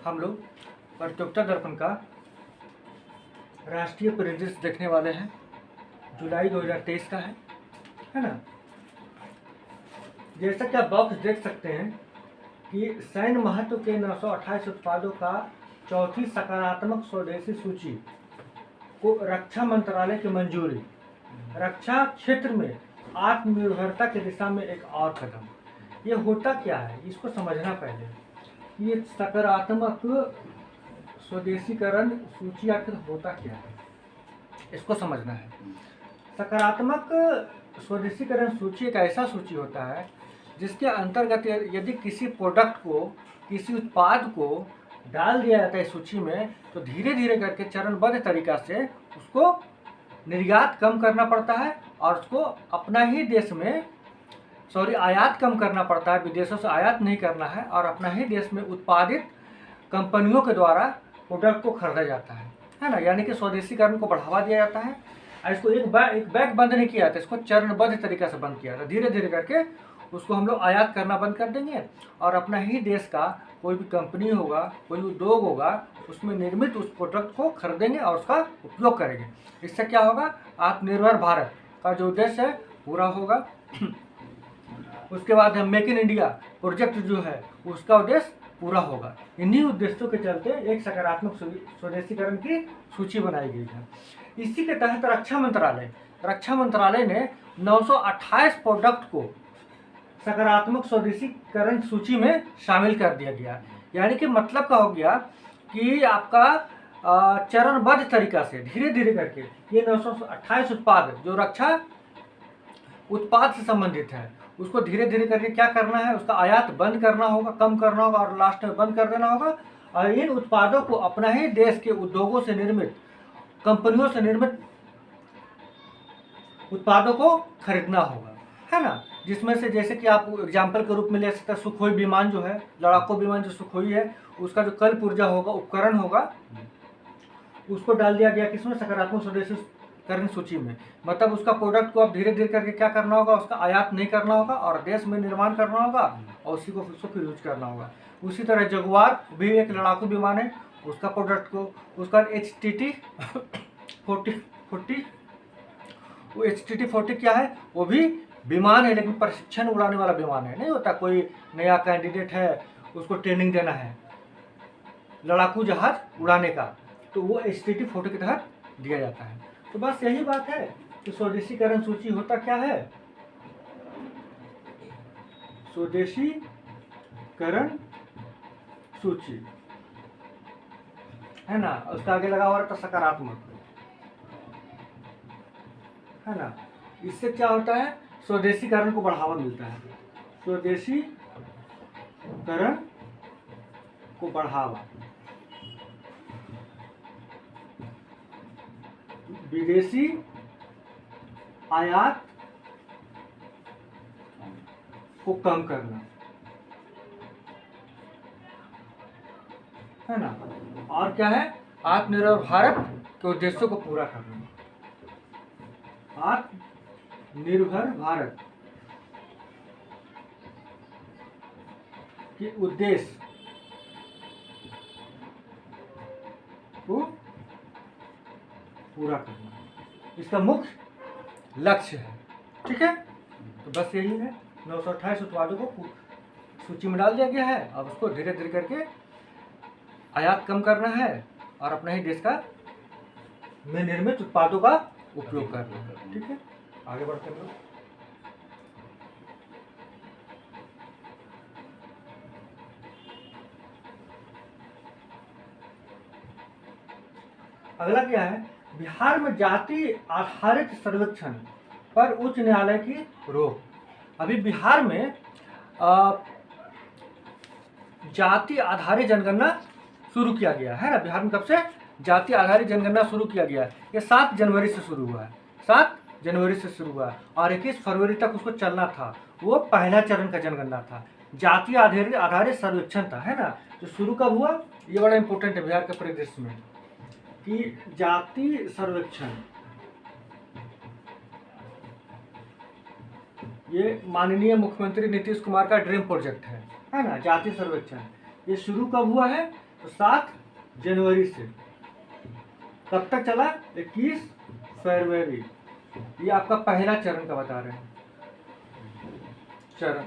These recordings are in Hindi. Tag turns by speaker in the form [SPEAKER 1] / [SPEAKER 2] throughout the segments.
[SPEAKER 1] हम लोग प्रतियोगिता दर्पण का राष्ट्रीय परिदृश्य देखने वाले हैं। जुलाई 2023 का है ना। जैसा कि आप बॉक्स देख सकते हैं कि सैन्य महत्व के 928 उत्पादों का चौथी सकारात्मक स्वदेशी सूची को रक्षा मंत्रालय की मंजूरी। रक्षा क्षेत्र में आत्मनिर्भरता की दिशा में एक और कदम। ये होता क्या है, इसको समझना पहले। ये सकारात्मक स्वदेशीकरण सूची आखिर होता क्या है, इसको समझना है। सकारात्मक स्वदेशीकरण सूची एक ऐसा सूची होता है जिसके अंतर्गत यदि किसी प्रोडक्ट को, किसी उत्पाद को डाल दिया जाता है सूची में, तो धीरे धीरे करके चरणबद्ध तरीका से उसको निर्यात कम करना पड़ता है और उसको अपना ही देश में आयात कम करना पड़ता है। विदेशों से आयात नहीं करना है और अपना ही देश में उत्पादित कंपनियों के द्वारा प्रोडक्ट को खरीदा जाता है ना। यानी कि स्वदेशीकरण को बढ़ावा दिया जाता है। और इसको एक बैग बंद नहीं किया जाता, इसको चरणबद्ध तरीका से बंद किया जाता है। धीरे धीरे करके उसको हम लोग आयात करना बंद कर देंगे और अपना ही देश का कोई भी कंपनी होगा, कोई उद्योग होगा, उसमें निर्मित उस प्रोडक्ट को खरीदेंगे और उसका उपयोग करेंगे। इससे क्या होगा, आत्मनिर्भर भारत का जो उद्देश्य है पूरा होगा। उसके बाद मेक इन इंडिया प्रोजेक्ट जो है उसका उद्देश्य पूरा होगा। इन्हीं उद्देश्यों के चलते एक सकारात्मक स्वदेशीकरण की सूची बनाई गई है। इसी के तहत रक्षा मंत्रालय ने 928 प्रोडक्ट को सकारात्मक स्वदेशीकरण सूची में शामिल कर दिया गया। यानी कि मतलब क्या हो गया कि आपका चरणबद्ध तरीका से धीरे धीरे करके ये 928 उत्पाद जो रक्षा उत्पाद से संबंधित है उसको धीरे धीरे करके क्या करना है, उसका आयात बंद करना होगा, कम करना होगा और लास्ट में बंद कर देना होगा। और इन उत्पादों को अपना ही देश के उद्योगों से निर्मित, कंपनियों से निर्मित उत्पादों को खरीदना होगा, है ना। जिसमें से जैसे कि आप एग्जाम्पल के रूप में ले सकते हैं, सुखोई विमान जो है, लड़ाकू विमान जो सुखोई है, उसका जो कल पुर्जा होगा, उपकरण होगा, उसको डाल दिया गया किसमें, सकारात्मक स्वदेशीकरण सूची में। मतलब उसका प्रोडक्ट को अब धीरे धीरे करके क्या करना होगा, उसका आयात नहीं करना होगा और देश में निर्माण करना होगा और उसी को उसको फिर यूज करना होगा। उसी तरह जगुआर भी एक लड़ाकू विमान है, उसका प्रोडक्ट को, उसका HTT 40 वो HTT 40 क्या है, वो भी विमान है लेकिन प्रशिक्षण उड़ाने वाला विमान है। नहीं होता कोई नया कैंडिडेट है, उसको ट्रेनिंग देना है लड़ाकू जहाज उड़ाने का, तो वो HTT 40 के तहत दिया जाता है। तो बस यही बात है कि स्वदेशीकरण सूची होता क्या है, स्वदेशीकरण सूची है ना। उसका आगे लगा हुआ रहता सकारात्मक, है ना। इससे क्या होता है, स्वदेशीकरण को बढ़ावा मिलता है। स्वदेशीकरण को बढ़ावा, विदेशी आयात को कम करना, है ना। और क्या है, आत्मनिर्भर भारत के उद्देश्यों को पूरा करना। आत्मनिर्भर भारत के उद्देश्य को पूरा करना इसका मुख्य लक्ष्य है। ठीक है, तो बस यही है। 928 उत्पादों को सूची में डाल दिया गया है। अब उसको धीरे धीरे करके आयात कम करना है और अपने ही देश का में निर्मित उत्पादों का उपयोग करना है। ठीक है, आगे बढ़ते हैं। अगला क्या है, बिहार में जाति आधारित सर्वेक्षण पर उच्च न्यायालय की रोक। अभी बिहार में जाति आधारित जनगणना शुरू किया गया है ना। बिहार में कब से जाति आधारित जनगणना शुरू किया गया है, ये 7 जनवरी से शुरू हुआ है। 7 जनवरी से शुरू हुआ है और 21 फरवरी तक उसको चलना था। वो पहला चरण का जनगणना था, जाति आधारित सर्वेक्षण था, है ना। जो शुरू कब हुआ, ये बड़ा इंपॉर्टेंट है बिहार के परिदृश्य में कि जाति सर्वेक्षण, ये माननीय मुख्यमंत्री नीतीश कुमार का ड्रीम प्रोजेक्ट है ना। जाति सर्वेक्षण ये शुरू कब हुआ है, तो 7 जनवरी से कब तक चला? 21 फरवरी। ये आपका पहला चरण का बता रहे हैं चरण,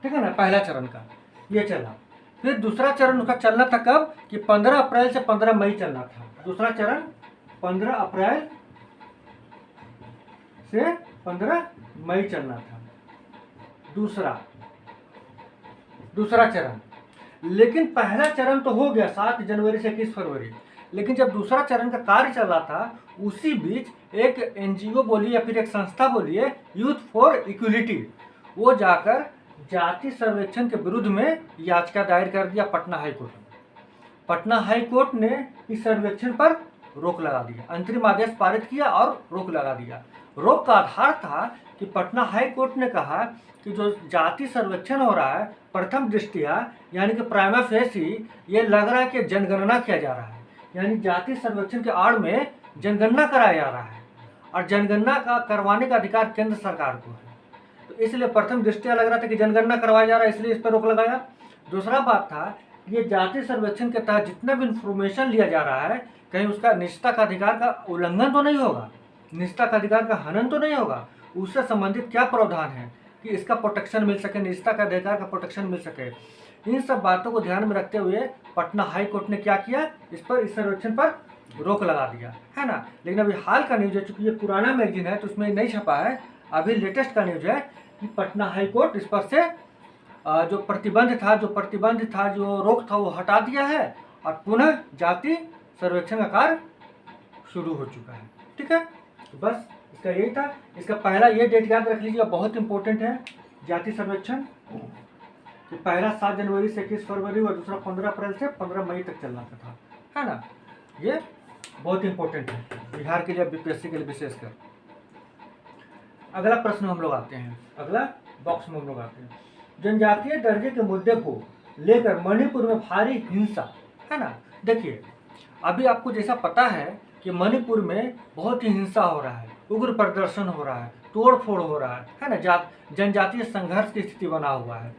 [SPEAKER 1] ठीक है ना, पहला चरण का ये चला। फिर दूसरा चरण उसका चलना था कब? कि 15 अप्रैल से 15 मई चलना था। दूसरा चरण 15 अप्रैल से 15 मई चलना था दूसरा चरण। लेकिन पहला चरण तो हो गया 7 जनवरी से 21 फरवरी, लेकिन जब दूसरा चरण का कार्य चल रहा था उसी बीच एक एनजीओ बोलिए या फिर एक संस्था बोलिए, यूथ फॉर इक्वलिटी, वो जाकर जाति सर्वेक्षण के विरुद्ध में याचिका दायर कर दिया पटना हाई कोर्ट में। पटना हाई कोर्ट ने इस सर्वेक्षण पर रोक लगा दिया, अंतरिम आदेश पारित किया और रोक लगा दिया। रोक का आधार था कि पटना हाई कोर्ट ने कहा कि जो जाति सर्वेक्षण हो रहा है प्रथम दृष्टिया यानी कि प्राइमा फेसी ये लग रहा है कि जनगणना किया जा रहा है, यानी जाति सर्वेक्षण के आड़ में जनगणना कराया जा रहा है और जनगणना का करवाने का अधिकार केंद्र सरकार को है। तो इसलिए प्रथम दृष्टिया लग रहा था कि जनगणना करवाया जा रहा है, इसलिए इस पर रोक लगाया। दूसरा बात था ये जाति सर्वेक्षण के तहत जितना भी इंफॉर्मेशन लिया जा रहा है कहीं उसका निजता का अधिकार का उल्लंघन तो नहीं होगा, निजता का अधिकार का हनन तो नहीं होगा, उससे संबंधित क्या प्रावधान है कि इसका प्रोटेक्शन मिल सके, निजता का अधिकार का प्रोटेक्शन मिल सके। इन सब बातों को ध्यान में रखते हुए पटना हाई कोर्ट ने क्या किया, इस सर्वेक्षण पर रोक लगा दिया, है ना। लेकिन अभी हाल का न्यूज है, चूंकि ये पुराना मैगजीन है तो उसमें नहीं छपा है, अभी लेटेस्ट का न्यूज है कि पटना हाई कोर्ट इस पर से जो प्रतिबंध था, जो रोक था वो हटा दिया है और पुनः जाति सर्वेक्षण का कार्य शुरू हो चुका है। ठीक है, तो बस इसका यही था। इसका पहला ये डेट याद रख लीजिए, बहुत इंपॉर्टेंट है जाति सर्वेक्षण। तो पहला 7 जनवरी से 21 फरवरी और दूसरा 15 अप्रैल से 15 मई तक चलना था, है ना। ये बहुत इंपॉर्टेंट है बिहार के लिए, बीपीएससी के लिए विशेषकर। अगला प्रश्न हम लोग आते हैं, अगला बॉक्स में हम लोग आते हैं। जनजातीय दर्जे के मुद्दे को लेकर मणिपुर में भारी हिंसा, है ना। देखिए अभी आपको जैसा पता है कि मणिपुर में बहुत ही हिंसा हो रहा है, उग्र प्रदर्शन हो रहा है, तोड़ फोड़ हो रहा है ना, जनजातीय संघर्ष की स्थिति बना हुआ है।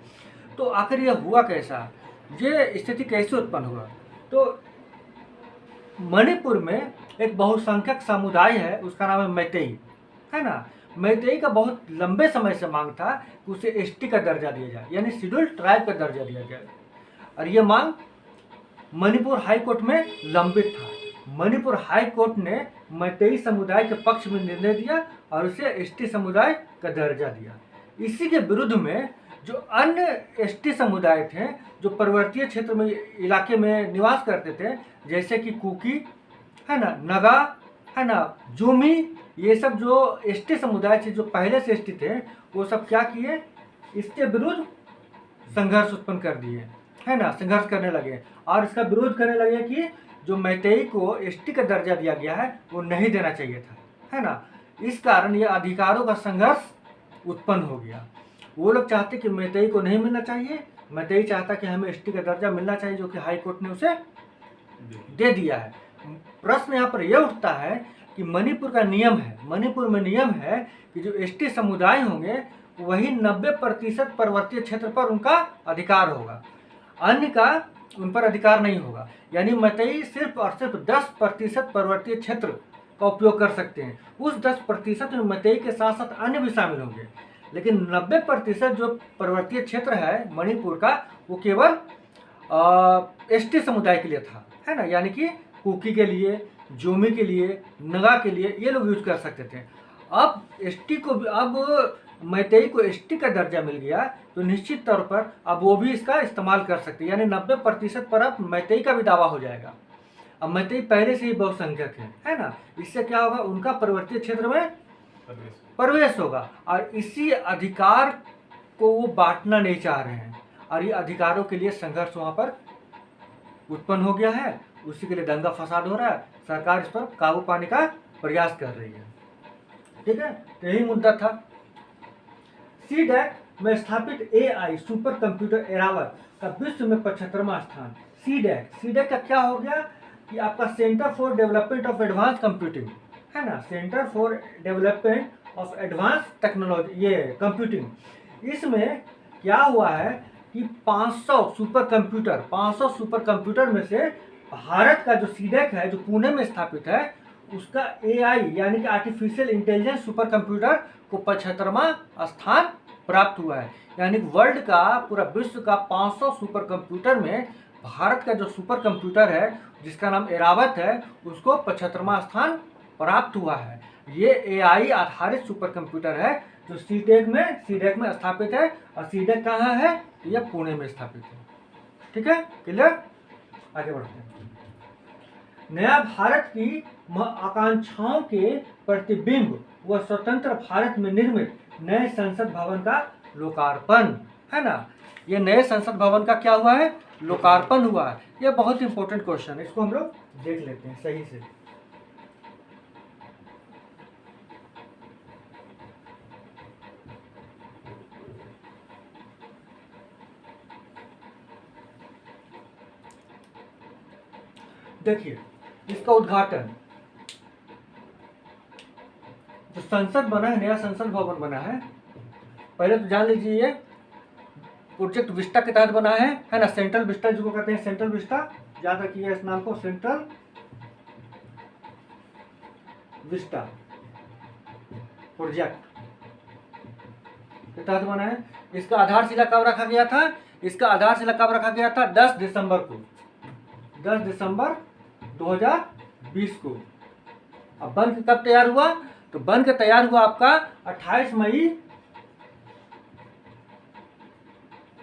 [SPEAKER 1] तो आखिर यह हुआ कैसा, ये स्थिति कैसे उत्पन्न हुआ? तो मणिपुर में एक बहुसंख्यक समुदाय है, उसका नाम है मैतेई, है ना। मैतेई का बहुत लंबे समय से मांग था कि उसे एसटी का दर्जा दिया जाए, यानी शेड्यूल्ड ट्राइब का दर्जा दिया जाए, और यह मांग मणिपुर हाई कोर्ट में लंबित था। मणिपुर हाई कोर्ट ने मैतेई समुदाय के पक्ष में निर्णय दिया और उसे एसटी समुदाय का दर्जा दिया। इसी के विरुद्ध में जो अन्य एसटी समुदाय थे जो पर्वतीय क्षेत्र में इलाके में निवास करते थे, जैसे कि कुकी, है ना, नगा, है ना, जूमी, ये सब जो एसटी समुदाय थे जो पहले से एसटी थे, वो सब क्या किए, इसके विरुद्ध संघर्ष उत्पन्न कर दिए, है ना, संघर्ष करने लगे और इसका विरोध करने लगे कि जो मैतेई को एसटी का दर्जा दिया गया है वो नहीं देना चाहिए था, है ना। इस कारण ये अधिकारों का संघर्ष उत्पन्न हो गया। वो लोग चाहते कि मैतेई को नहीं मिलना चाहिए, मैतेई चाहता कि हमें एसटी का दर्जा मिलना चाहिए, जो कि हाई कोर्ट ने उसे दे दिया है। प्रश्न यहाँ पर यह उठता है कि मणिपुर का नियम है, मणिपुर में नियम है कि जो एसटी समुदाय होंगे वही 90% पर्वतीय क्षेत्र पर उनका अधिकार होगा, अन्य का उन पर अधिकार नहीं होगा। यानी मैतेई सिर्फ और सिर्फ 10% पर्वतीय क्षेत्र का उपयोग कर सकते हैं। उस 10% में मैतेई के साथ साथ अन्य भी शामिल होंगे, लेकिन 90% जो पर्वतीय क्षेत्र है मणिपुर का वो केवल एसटी समुदाय के लिए था, है ना, यानी कि कुकी के लिए, जोमी के लिए, नगा के लिए ये लोग यूज कर सकते थे। अब एसटी को, अब मैतेई को एसटी का दर्जा मिल गया तो निश्चित तौर पर अब वो भी इसका इस्तेमाल कर सकते हैं, यानी 90% पर अब मैतेई का भी दावा हो जाएगा। अब मैतेई पहले से ही बहुसंख्यक है ना, इससे क्या होगा, उनका पर्वतीय क्षेत्र में प्रवेश होगा और इसी अधिकार को वो बांटना नहीं चाह रहे हैं और ये अधिकारों के लिए संघर्ष वहाँ पर उत्पन्न हो गया है। उसी के लिए दंगा फसाद हो रहा है, सरकार इस पर काबू पाने का प्रयास कर रही है। ठीक है, तो यही मुद्दा था। सीडैक में स्थापित एआई सुपर कंप्यूटर एरावत का विश्व में 75वां स्थान। सीडैक का क्या हो गया कि आपका centre for development of advance computing, है ना, centre for development of advance technology, ये कंप्यूटिंग। इसमें क्या हुआ है कि 500 सुपर कंप्यूटर में से भारत का जो सीडेक है, जो पुणे में स्थापित है, उसका AI यानी कि आर्टिफिशियल इंटेलिजेंस सुपर कंप्यूटर को 75वां स्थान प्राप्त हुआ है। यानी वर्ल्ड का, पूरा विश्व का 500 सुपर कंप्यूटर में भारत का जो सुपर कंप्यूटर है, जिसका नाम एरावत है, उसको 75वां स्थान प्राप्त हुआ है। ये AI आधारित सुपर कंप्यूटर है जो सीडेक में स्थापित है। और सीडेक कहाँ है? ये पुणे में स्थापित है। ठीक है, क्लियर? आगे बढ़ते हैं। नया भारत की आकांक्षाओं के प्रतिबिंब व स्वतंत्र भारत में निर्मित नए संसद भवन का लोकार्पण, है ना। ये नए संसद भवन का क्या हुआ है? लोकार्पण हुआ है। ये बहुत इंपॉर्टेंट क्वेश्चन है, इसको हम लोग देख लेते हैं सही से। देखिए, इसका उद्घाटन, जो संसद बना है, नया संसद भवन बना है, पहले तो जान लीजिए ये प्रोजेक्ट विस्टा के तहत बना है ना। सेंट्रल विस्टा जिसको कहते हैं, सेंट्रल विस्टा, याद रखिए इस नाम को, सेंट्रल विस्टा प्रोजेक्ट के तहत बना है। इसका आधारशिला कब रखा गया था? इसका आधारशिला कब रखा गया था? 10 दिसंबर को, 10 दिसंबर 2020 को। अब बन के कब तैयार हुआ? तो बन के तैयार हुआ आपका 28 मई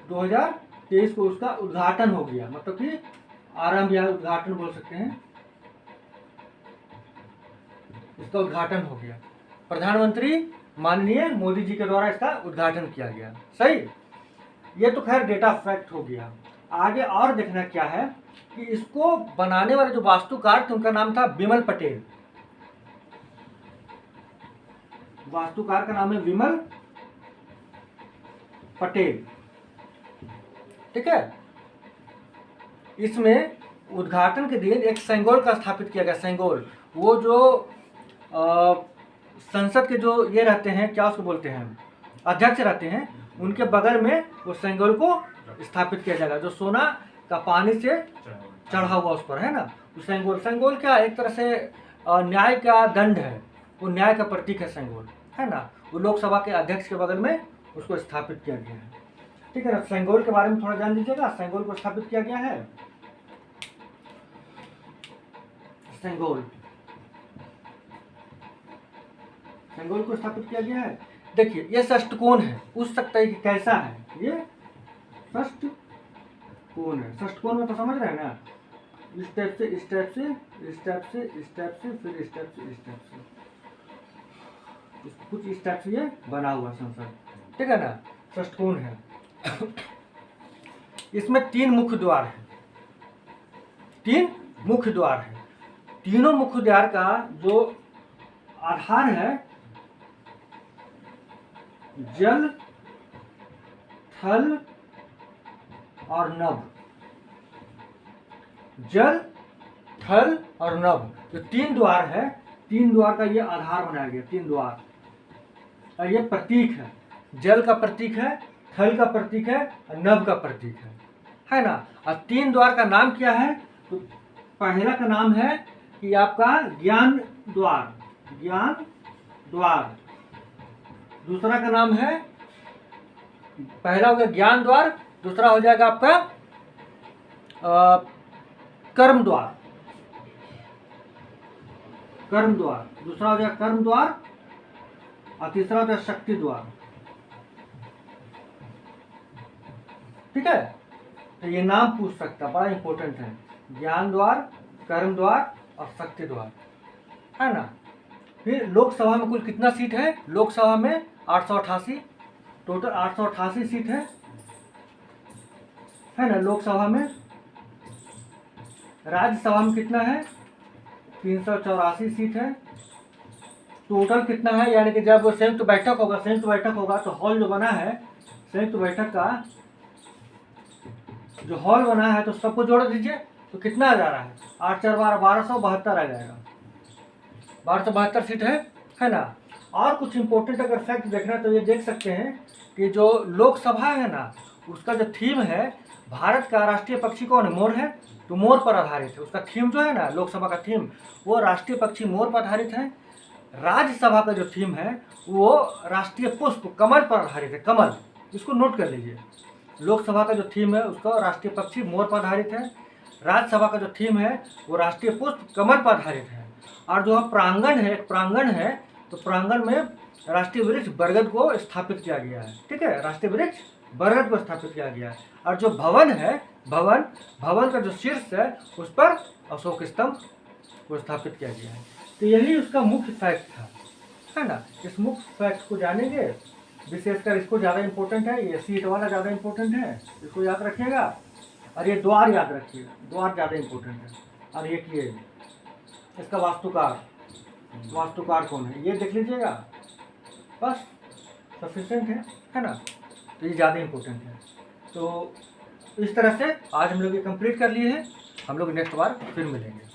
[SPEAKER 1] 2023 को उसका उद्घाटन हो गया। मतलब कि आरंभ या उद्घाटन बोल सकते हैं, इसका उद्घाटन हो गया। प्रधानमंत्री माननीय मोदी जी के द्वारा इसका उद्घाटन किया गया। सही, ये तो खैर डेटा फैक्ट हो गया। आगे और देखना क्या है कि इसको बनाने वाले जो वास्तुकार थे, उनका नाम था विमल पटेल। वास्तुकार का नाम है विमल पटेल। ठीक है, इसमें उद्घाटन के दिन एक सेंगोल का स्थापित किया गया। सेंगोल, वो जो संसद के जो ये रहते हैं, क्या उसको बोलते हैं, अध्यक्ष रहते हैं, उनके बगल में वो सेंगोल को स्थापित किया जाएगा, जो सोना का पानी से चढ़ा हुआ उस पर, है ना। सेंगोल, सेंगोल क्या, एक तरह से न्याय का दंड है, वो न्याय का प्रतीक है सेंगोल, है ना। वो लोकसभा के अध्यक्ष के बगल में उसको स्थापित किया गया है। ठीक है ना। सेंगोल के बारे में थोड़ा जान लीजिएगा। सेंगोल को स्थापित किया गया है, सेंगोल को स्थापित किया गया है। देखिए, ये षष्टकोण है, उस सकता है कि कैसा है, ये षष्टकोण है। षष्टकोण में तो समझ रहे हैं ना, स्टेप से स्टेप से स्टेप से स्टेप से फिर स्टेप से स्टेप से, कुछ स्टेप से ये बना हुआ संसद। ठीक है ना, षष्टकोण है। इसमें 3 मुख्य द्वार है, 3 मुख्य द्वार है। तीनों मुख्य द्वार का जो आधार है, जल, थल और नभ। जल, थल और नभ, जो 3 द्वार है, 3 द्वार का ये आधार बनाया गया। 3 द्वार, और ये प्रतीक है, जल का प्रतीक है, थल का प्रतीक है और नभ का प्रतीक है ना। और 3 द्वार का नाम क्या है? तो पहला का नाम है कि आपका ज्ञान द्वार, ज्ञान द्वार। दूसरा का नाम है, पहला हो गया ज्ञान द्वार, दूसरा हो जाएगा आपका कर्म द्वार, कर्म द्वार। दूसरा हो जाएगा कर्म द्वार और तीसरा हो जाएगा शक्ति द्वार। ठीक है, तो ये नाम पूछ सकता, बड़ा इंपॉर्टेंट है। ज्ञान द्वार, कर्म द्वार और शक्ति द्वार, है ना। फिर लोकसभा में कुल कितना सीट है? लोकसभा में 888, टोटल 888 सीट है ना लोकसभा में। राज्यसभा में कितना है? 384 सीट है। टोटल कितना है, यानी कि जब संयुक्त बैठक होगा तो हॉल जो बना है, संयुक्त बैठक का जो हॉल बना है, तो सबको जोड़ दीजिए तो कितना आ जा रहा है? 8 4 12 1272 आ जाएगा। 1272 सीट है ना। और कुछ इंपॉर्टेंट अगर फैक्ट देखना तो ये देख सकते हैं कि जो लोकसभा है ना, उसका जो थीम है, भारत का राष्ट्रीय पक्षी कौन है? मोर है, तो मोर पर आधारित है। उसका थीम जो है ना, लोकसभा का थीम, वो राष्ट्रीय पक्षी मोर पर आधारित है। राज्यसभा का जो थीम है वो राष्ट्रीय पुष्प कमल पर आधारित है, कमल, इसको नोट कर लीजिए। लोकसभा का जो थीम है उसका राष्ट्रीय पक्षी मोर पर आधारित है। राज्यसभा का जो थीम है वो राष्ट्रीय पुष्प कमल पर आधारित है। और जो प्रांगण है, एक प्रांगण है, तो प्रांगण में राष्ट्रीय वृक्ष बरगद को स्थापित किया गया है। ठीक है, राष्ट्रीय वृक्ष बरगद को स्थापित किया गया है। और जो भवन है, भवन का जो शीर्ष है उस पर अशोक स्तंभ को स्थापित किया गया है। तो यही उसका मुख्य फैक्ट था, है ना। इस मुख्य फैक्ट को जानेंगे, विशेषकर इसको ज़्यादा इंपॉर्टेंट है, ये सीट वाला ज़्यादा इंपॉर्टेंट है, इसको याद रखिएगा। और ये द्वार याद रखिएगा, द्वार ज़्यादा इंपॉर्टेंट है। और एक ये इसका वास्तुकार कौन है ये देख लीजिएगा, बस सफिशिएंट है ना। तो ये ज़्यादा इंपॉर्टेंट है। तो इस तरह से आज हम लोग ये कंप्लीट कर लिए हैं। हम लोग नेक्स्ट बार फिर मिलेंगे।